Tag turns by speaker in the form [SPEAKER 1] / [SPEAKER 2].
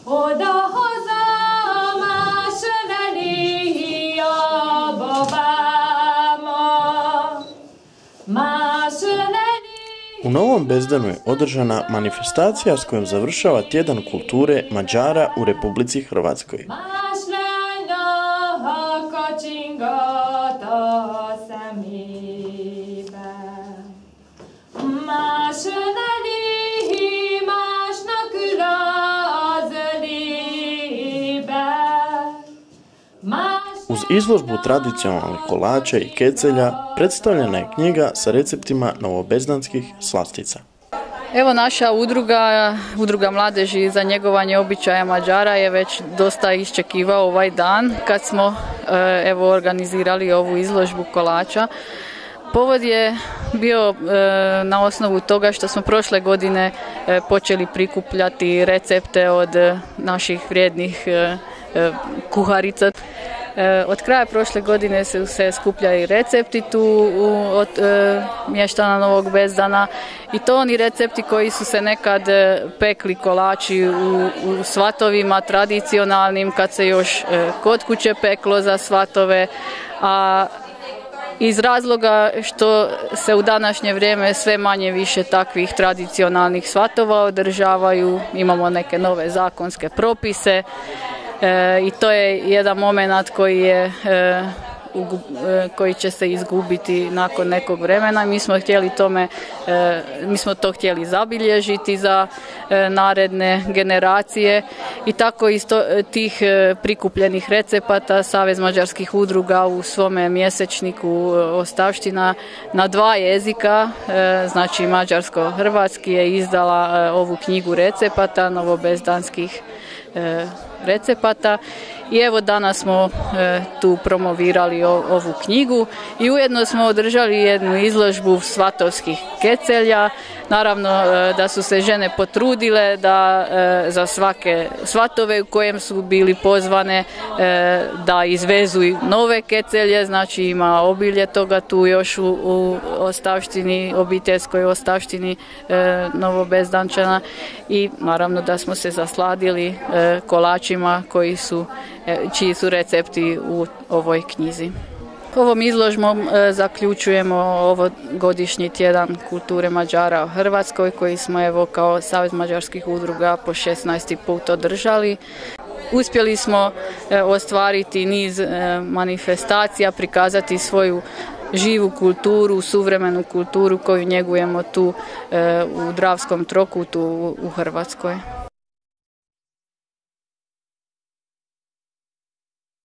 [SPEAKER 1] U Novom Bezdanu je održana manifestacija s kojom završava tjedan kulture Mađara u Republici Hrvatskoj. Uz izložbu tradicionalnih kolača i kecelja predstavljena je knjiga sa receptima novobezdanskih slastica.
[SPEAKER 2] Evo naša udruga mladeži za njegovanje običaja Mađara je već dosta iščekivao ovaj dan kad smo organizirali ovu izložbu kolača. Povod je bio na osnovu toga što smo prošle godine počeli prikupljati recepte od naših vrijednih kuharica. Od kraja prošle godine su se skupljali recepti tu od mještana Novog Bezdana i to oni recepti koji su se nekad pekli kolači u svatovima tradicionalnim, kad se još kod kuće peklo za svatove, a iz razloga što se u današnje vrijeme sve manje više takvih tradicionalnih svatova održavaju, imamo neke nove zakonske propise. I to je jedan moment koji će se izgubiti nakon nekog vremena. Mi smo to htjeli zabilježiti za naredne generacije i tako iz tih prikupljenih recepata Savez mađarskih udruga u svome mjesečniku Ostavština na 2 jezika, znači mađarsko-hrvatski, je izdala ovu knjigu recepata, novobezdanskih recepata. I evo danas smo tu promovirali ovu knjigu i ujedno smo održali jednu izložbu svatovskih kecelja. Naravno da su se žene potrudile da za svake svatove u kojem su bili pozvane da izvezu nove kecelje, znači ima obilje toga tu još u ostavštini, obiteljskoj ostavštini Novobezdančana i naravno da smo se zasladili kolačima čiji su recepti u ovoj knjizi. Ovom izložbom zaključujemo ovogodišnji tjedan kulture Mađara u Hrvatskoj koji smo kao Savez mađarskih udruga po 16. put održali. Uspjeli smo ostvariti niz manifestacija, prikazati svoju živu kulturu, suvremenu kulturu koju njegujemo tu u Dravskom trokutu u Hrvatskoj.